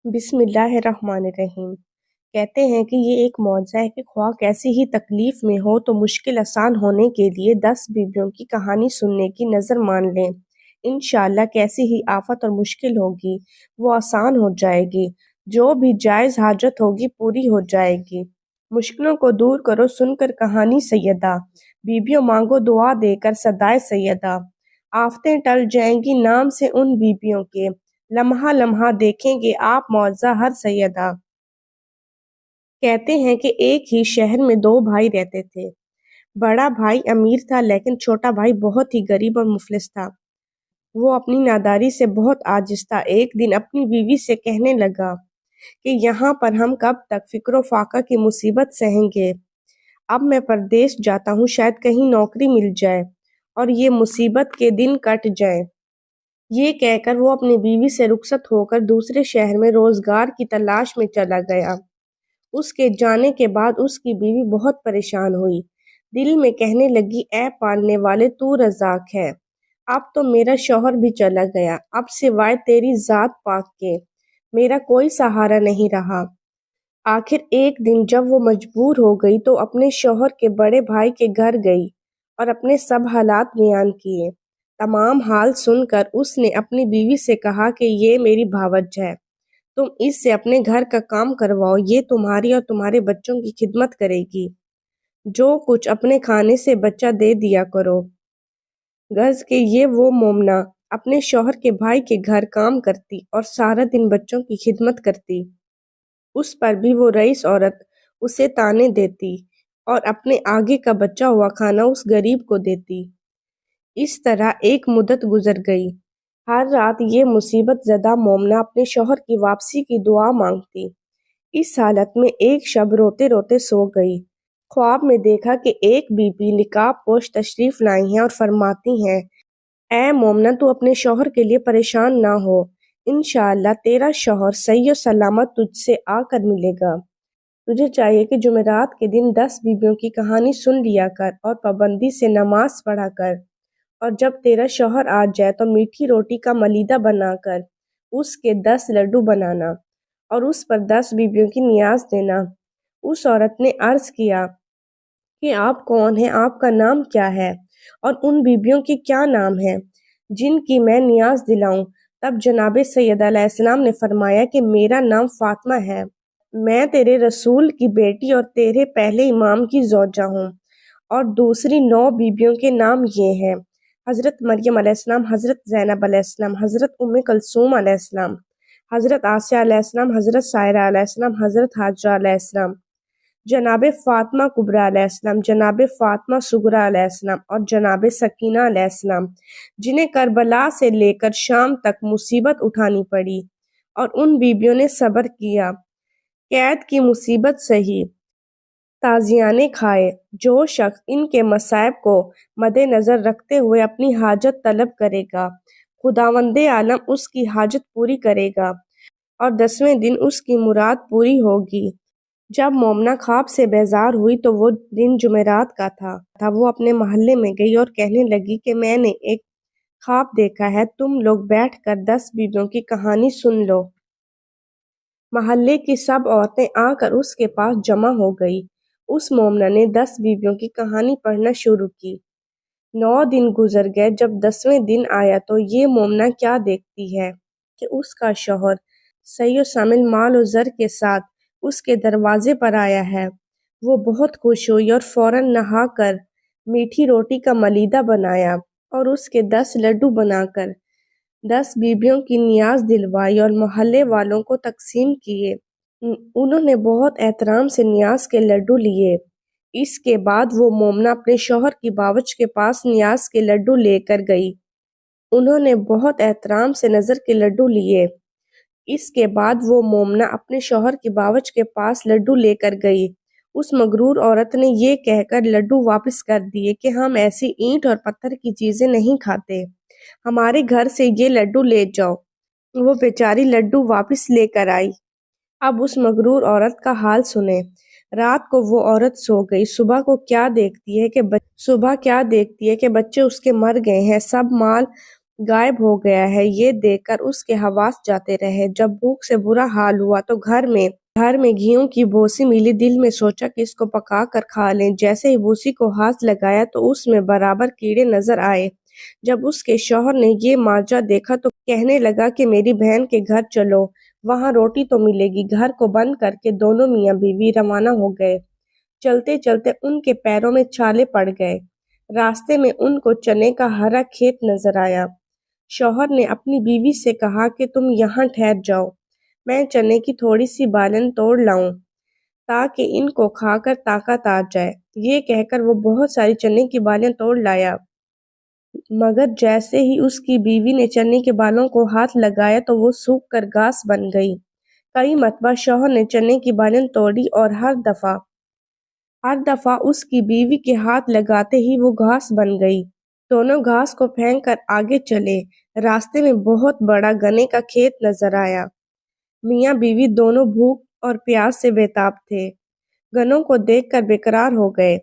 بسم اللہ الرحمن الرحیم۔ کہتے ہیں کہ یہ ایک معجزہ ہے کہ خواہ کیسی ہی تکلیف میں ہو تو مشکل آسان ہونے کے لیے 10 بیویوں کی کہانی سننے کی نظر مان لیں۔ انشاءاللہ کیسی ہی آفت اور مشکل ہوگی وہ آسان ہو جائے گی، جو بھی جائز حاجت ہوگی پوری ہو جائے گی۔ مشکلوں کو دور کرو سن کر کہانی سیدہ، بیویوں مانگو دعا دے کر صدائے سیدہ۔ آفتیں ٹل جائیں گی نام سے ان بیویوں کے، لمحہ لمحہ دیکھیں گے آپ معجزہ ہر سیدہ۔ کہتے ہیں کہ ایک ہی شہر میں 2 بھائی رہتے تھے۔ بڑا بھائی امیر تھا لیکن چھوٹا بھائی بہت ہی غریب اور مفلس تھا۔ وہ اپنی ناداری سے بہت عاجز تھا۔ ایک دن اپنی بیوی سے کہنے لگا کہ یہاں پر ہم کب تک فقر و فاقہ کی مصیبت سہیں گے؟ اب میں پردیس جاتا ہوں، شاید کہیں نوکری مل جائے اور یہ مصیبت کے دن کٹ جائیں۔ یہ کہہ کر وہ اپنی بیوی سے رخصت ہو کر دوسرے شہر میں روزگار کی تلاش میں چلا گیا۔ اس کے جانے کے بعد اس کی بیوی بہت پریشان ہوئی، دل میں کہنے لگی اے پالنے والے تو رزاق ہے، اب تو میرا شوہر بھی چلا گیا، اب سوائے تیری ذات پاک کے میرا کوئی سہارا نہیں رہا۔ آخر ایک دن جب وہ مجبور ہو گئی تو اپنے شوہر کے بڑے بھائی کے گھر گئی اور اپنے سب حالات بیان کیے۔ تمام حال سن کر اس نے اپنی بیوی سے کہا کہ یہ میری بھاوج ہے، تم اس سے اپنے گھر کا کام کرواؤ، یہ تمہاری اور تمہارے بچوں کی خدمت کرے گی، جو کچھ اپنے کھانے سے بچہ دے دیا کرو۔ غرض کہ یہ وہ مومنہ اپنے شوہر کے بھائی کے گھر کام کرتی اور سارا دن بچوں کی خدمت کرتی، اس پر بھی وہ رئیس عورت اسے طعنے دیتی اور اپنے آگے کا بچا ہوا کھانا اس غریب کو دیتی۔ اس طرح ایک مدت گزر گئی۔ ہر رات یہ مصیبت زدہ مومنہ اپنے شوہر کی واپسی کی دعا مانگتی۔ اس حالت میں ایک شب روتے روتے سو گئی۔ خواب میں دیکھا کہ ایک بی بی نقاب پوش تشریف لائی ہیں اور فرماتی ہیں اے مومنہ تو اپنے شوہر کے لیے پریشان نہ ہو، انشاءاللہ تیرا شوہر صحیح و سلامت تجھ سے آ کر ملے گا۔ تجھے چاہیے کہ جمعرات کے دن 10 بیویوں کی کہانی سن لیا کر اور پابندی سے نماز پڑھا کر، اور جب تیرا شوہر آ جائے تو میٹھی روٹی کا ملیدہ بنا کر اس کے 10 لڈو بنانا اور اس پر 10 بیویوں کی نیاز دینا۔ اس عورت نے عرض کیا کہ آپ کون ہیں، آپ کا نام کیا ہے اور ان بیویوں کے کیا نام ہیں جن کی میں نیاز دلاؤں؟ تب جناب سید علیہ السلام نے فرمایا کہ میرا نام فاطمہ ہے، میں تیرے رسول کی بیٹی اور تیرے پہلے امام کی زوجہ ہوں، اور دوسری 9 بیویوں کے نام یہ ہیں حضرت مریم علیہ السلام، حضرت زینب علیہ السلام، حضرت ام کلثوم علیہ السلام، حضرت آسیہ علیہ السلام، حضرت سائرہ علیہ السلام، حضرت حاجرہ علیہ السلام، جناب فاطمہ کبریٰ علیہ السلام، جناب فاطمہ صغریٰ علیہ السلام اور جناب سکینہ علیہ السلام، جنہیں کربلا سے لے کر شام تک مصیبت اٹھانی پڑی اور ان بیویوں نے صبر کیا، قید کی مصیبت سہی، تازیانے کھائے۔ جو شخص ان کے مصائب کو مد نظر رکھتے ہوئے اپنی حاجت طلب کرے گا، خداوند عالم اس کی حاجت پوری کرے گا اور 10ویں دن اس کی مراد پوری ہوگی۔ جب مومنہ خواب سے بیزار ہوئی تو وہ دن جمعرات کا تھا۔ وہ اپنے محلے میں گئی اور کہنے لگی کہ میں نے ایک خواب دیکھا ہے، تم لوگ بیٹھ کر 10 بیویوں کی کہانی سن لو۔ محلے کی سب عورتیں آ کر اس کے پاس جمع ہو گئی۔ اس مومنہ نے 10 بیویوں کی کہانی پڑھنا شروع کی۔ 9 دن گزر گئے۔ جب 10ویں دن آیا تو یہ مومنہ کیا دیکھتی ہے کہ اس کا شوہر صحیح و شامل مال و زر کے ساتھ اس کے دروازے پر آیا ہے۔ وہ بہت خوش ہوئی اور فوراً نہا کر میٹھی روٹی کا ملیدہ بنایا اور اس کے 10 لڈو بنا کر 10 بیویوں کی نیاز دلوائی اور محلے والوں کو تقسیم کیے۔ انہوں نے بہت احترام سے نیاز کے لڈو لیے۔ اس کے بعد وہ مومنہ اپنے شوہر کی باورچ کے پاس نیاز کے لڈو لے کر گئی۔ انہوں نے بہت احترام سے نظر کے لڈو لیے۔ اس کے بعد وہ مومنہ اپنے شوہر کی باورچ کے پاس لڈو لے کر گئی۔ اس مغرور عورت نے یہ کہہ کر لڈو واپس کر دیے کہ ہم ایسی اینٹ اور پتھر کی چیزیں نہیں کھاتے، ہمارے گھر سے یہ لڈو لے جاؤ۔ وہ بیچاری لڈو واپس لے کر آئی۔ اب اس مغرور عورت کا حال سنیں۔ رات کو وہ عورت سو گئی۔ صبح کیا دیکھتی ہے کہ بچے اس کے مر گئے ہیں، سب مال غائب ہو گیا ہے۔ یہ دیکھ کر اس کے حواس جاتے رہے۔ جب بھوک سے برا حال ہوا تو گھر میں گھیوں کی بوسی ملی۔ دل میں سوچا کہ اس کو پکا کر کھا لیں۔ جیسے ہی بوسی کو ہاتھ لگایا تو اس میں برابر کیڑے نظر آئے۔ جب اس کے شوہر نے یہ ماجرا دیکھا تو کہنے لگا کہ میری بہن کے گھر چلو، وہاں روٹی تو ملے گی۔ گھر کو بند کر کے دونوں میاں بیوی روانہ ہو گئے۔ چلتے چلتے ان کے پیروں میں چھالے پڑ گئے۔ راستے میں ان کو چنے کا ہرا کھیت نظر آیا۔ شوہر نے اپنی بیوی سے کہا کہ تم یہاں ٹھہر جاؤ، میں چنے کی تھوڑی سی بالن توڑ لاؤں تاکہ ان کو کھا کر طاقت آ جائے۔ یہ کہہ کر وہ بہت ساری چنے کی بالیں توڑ لایا، مگر جیسے ہی اس کی بیوی نے چنے کے بالوں کو ہاتھ لگایا تو وہ سوکھ کر گھاس بن گئی۔ کئی مرتبہ شوہر نے چنے کی بالیں توڑی اور ہر دفعہ اس کی بیوی کے ہاتھ لگاتے ہی وہ گھاس بن گئی۔ دونوں گھاس کو پھینک کر آگے چلے۔ راستے میں بہت بڑا گنے کا کھیت نظر آیا۔ میاں بیوی دونوں بھوک اور پیاس سے بے تاب تھے۔ گنوں کو دیکھ کر بے قرار ہو گئے۔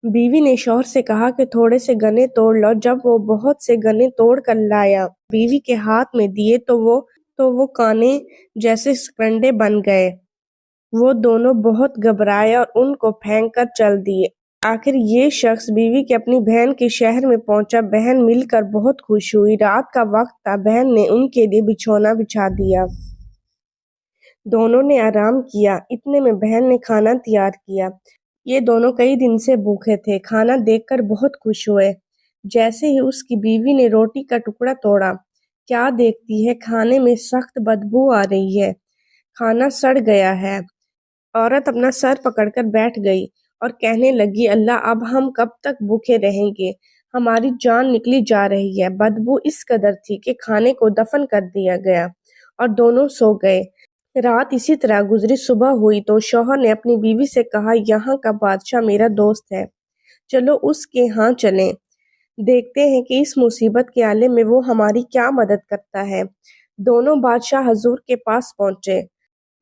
بیوی نے شوہر سے کہا کہ تھوڑے سے گنے توڑ لو۔ جب وہ بہت سے گنے توڑ کر لایا، بیوی کے ہاتھ میں دیے تو وہ کانے جیسے سرکنڈے بن گئے۔ وہ دونوں بہت گھبرائے اور ان کو پھینک کر چل دیے۔ آخر یہ شخص بیوی کے اپنی بہن کے شہر میں پہنچا۔ بہن مل کر بہت خوش ہوئی۔ رات کا وقت تھا۔ بہن نے ان کے لیے بچھونا بچھا دیا۔ دونوں نے آرام کیا۔ اتنے میں بہن نے کھانا تیار کیا۔ یہ دونوں کئی دن سے بھوکے تھے۔ کھانا دیکھ کر بہت خوش ہوئے۔ جیسے ہی اس کی بیوی نے روٹی کا ٹکڑا توڑا، کیا دیکھتی ہے کھانے میں سخت بدبو آ رہی ہے، کھانا سڑ گیا ہے۔ عورت اپنا سر پکڑ کر بیٹھ گئی اور کہنے لگی، اللہ، اب ہم کب تک بھوکے رہیں گے؟ ہماری جان نکلی جا رہی ہے۔ بدبو اس قدر تھی کہ کھانے کو دفن کر دیا گیا اور دونوں سو گئے۔ رات اسی طرح گزری۔ صبح ہوئی تو شوہر نے اپنی بیوی سے کہا، یہاں کا بادشاہ میرا دوست ہے، چلو اس کے ہاں چلیں، دیکھتے ہیں کہ اس مصیبت کے عالم میں وہ ہماری کیا مدد کرتا ہے۔ دونوں بادشاہ حضور کے پاس پہنچے۔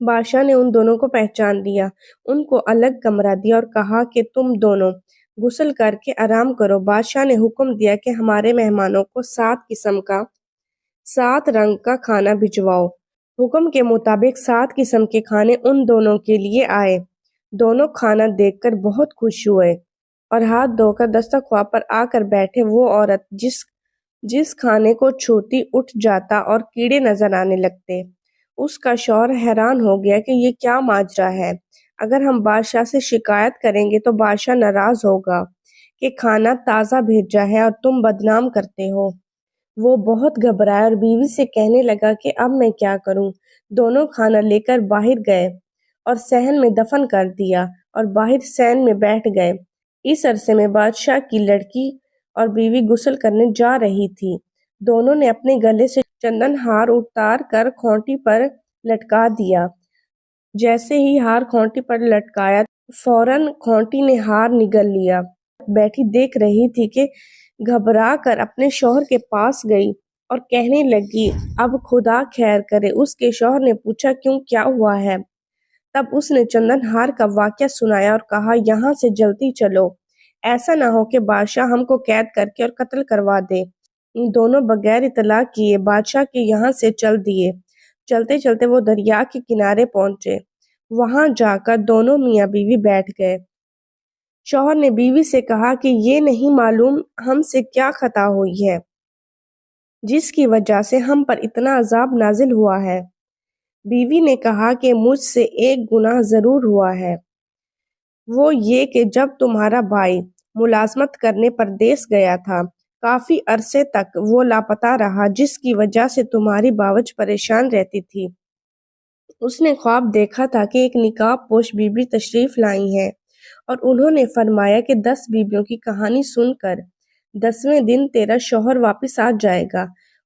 بادشاہ نے ان دونوں کو پہچان لیا، ان کو الگ کمرہ دیا اور کہا کہ تم دونوں غسل کر کے آرام کرو۔ بادشاہ نے حکم دیا کہ ہمارے مہمانوں کو 7 قسم کا 7 رنگ کا کھانا بھجواؤ۔ حکم کے مطابق 7 قسم کے کھانے ان دونوں کے لیے آئے۔ دونوں کھانا دیکھ کر بہت خوش ہوئے اور ہاتھ دھو کر دسترخوان پر آ کر بیٹھے۔ وہ عورت جس کھانے کو چھوتی اٹھ جاتا اور کیڑے نظر آنے لگتے۔ اس کا شوہر حیران ہو گیا کہ یہ کیا ماجرا ہے۔ اگر ہم بادشاہ سے شکایت کریں گے تو بادشاہ ناراض ہوگا کہ کھانا تازہ بھیجا ہے اور تم بدنام کرتے ہو۔ وہ بہت گھبرایا اور بیوی سے کہنے لگا کہ اب میں کیا کروں؟ دونوں کھانا لے کر باہر گئے اور صحن میں دفن کر دیا اور باہر صحن میں بیٹھ گئے۔ اس عرصے میں بادشاہ کی لڑکی اور بیوی غسل کرنے جا رہی تھی۔ دونوں نے اپنے گلے سے چندن ہار اتار کر کھوٹی پر لٹکا دیا۔ جیسے ہی ہار کھوٹی پر لٹکایا، فوراً کھوٹی نے ہار نگل لیا۔ بیٹھی دیکھ رہی تھی کہ گھبرا کر اپنے شوہر کے پاس گئی اور کہنے لگی، اب خدا خیر کرے۔ اس کے شوہر نے پوچھا، کیوں، کیا ہوا ہے؟ تب اس نے چندن ہار کا واقعہ سنایا اور کہا، یہاں سے جلدی چلو، ایسا نہ ہو کہ بادشاہ ہم کو قید کر کے اور قتل کروا دے۔ دونوں بغیر اطلاع کیے بادشاہ کے یہاں سے چل دیے۔ چلتے چلتے وہ دریا کے کنارے پہنچے۔ وہاں جا کر دونوں میاں بیوی بیٹھ گئے۔ شوہر نے بیوی سے کہا کہ یہ نہیں معلوم ہم سے کیا خطا ہوئی ہے جس کی وجہ سے ہم پر اتنا عذاب نازل ہوا ہے۔ بیوی نے کہا کہ مجھ سے ایک گناہ ضرور ہوا ہے، وہ یہ کہ جب تمہارا بھائی ملازمت کرنے پردیس گیا تھا، کافی عرصے تک وہ لاپتہ رہا، جس کی وجہ سے تمہاری باوجھ پریشان رہتی تھی۔ اس نے خواب دیکھا تھا کہ ایک نقاب پوش بی بی تشریف لائی ہیں اور انہوں نے فرمایا کہ 10 بیویوں کی کہانی سن کر 10ویں دن تیرا شوہر واپس آ جائے گا۔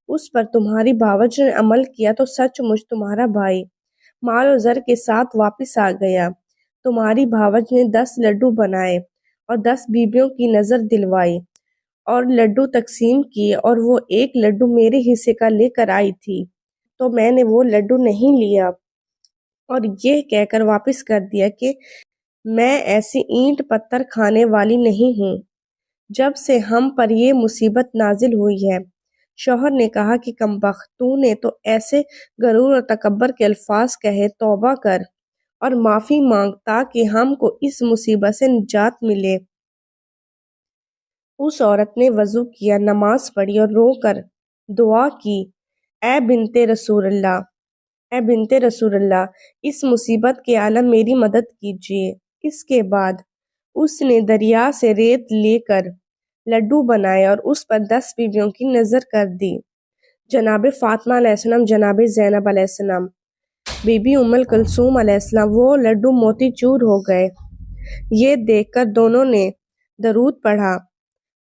اس پر تمہاری باوجھ نے عمل کیا تو سچ مچ تمہارا بھائی مال و زر کے ساتھ واپس آ گیا۔ تمہاری بھاوج نے 10 لڈو بنائے اور 10 بیویوں کی نظر دلوائی اور لڈو تقسیم کیے، اور وہ ایک لڈو میرے حصے کا لے کر آئی تھی تو میں نے وہ لڈو نہیں لیا اور یہ کہہ کر واپس کر دیا کہ میں ایسی اینٹ پتھر کھانے والی نہیں ہوں۔ جب سے ہم پر یہ مصیبت نازل ہوئی ہے، شوہر نے کہا کہ کمبخت، تو نے تو ایسے غرور اور تکبر کے الفاظ کہے، توبہ کر اور معافی مانگ تاکہ ہم کو اس مصیبت سے نجات ملے۔ اس عورت نے وضو کیا، نماز پڑھی اور رو کر دعا کی، اے بنت رسول اللہ، اے بنت رسول اللہ، اس مصیبت کے عالم میری مدد کیجیے۔ اس کے بعد اس نے دریا سے ریت لے کر لڈو بنائے اور اس پر 10 بیویوں کی نذر کر دی، جناب فاطمہ علیہ السلام، جناب زینب علیہ السلام، بی بی ام کلثوم علیہ السلام۔ وہ لڈو موتی چور ہو گئے۔ یہ دیکھ کر دونوں نے درود پڑھا۔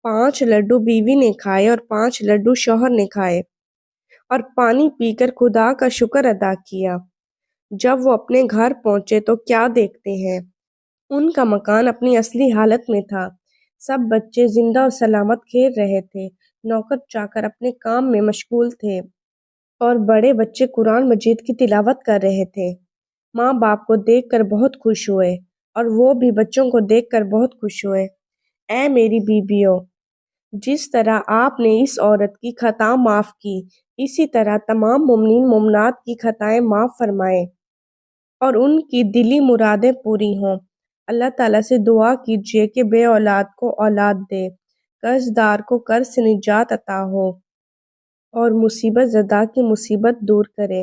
5 لڈو بیوی نے کھائے اور 5 لڈو شوہر نے کھائے اور پانی پی کر خدا کا شکر ادا کیا۔ جب وہ اپنے گھر پہنچے تو کیا دیکھتے ہیں، ان کا مکان اپنی اصلی حالت میں تھا۔ سب بچے زندہ اور سلامت کھیل رہے تھے، نوکر چاکر اپنے کام میں مشغول تھے اور بڑے بچے قرآن مجید کی تلاوت کر رہے تھے۔ ماں باپ کو دیکھ کر بہت خوش ہوئے اور وہ بھی بچوں کو دیکھ کر بہت خوش ہوئے۔ اے میری بیویوں، جس طرح آپ نے اس عورت کی خطا معاف کی، اسی طرح تمام مومنین مومنات کی خطائیں معاف فرمائے اور ان کی دلی مرادیں پوری ہوں۔ اللہ تعالیٰ سے دعا کیجیے کہ بے اولاد کو اولاد دے، قرض دار کو قرض سے نجات عطا ہو اور مصیبت زدہ کی مصیبت دور کرے۔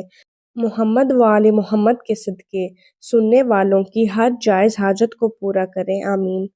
محمد و آل محمد کے صدقے سننے والوں کی ہر جائز حاجت کو پورا کرے، آمین۔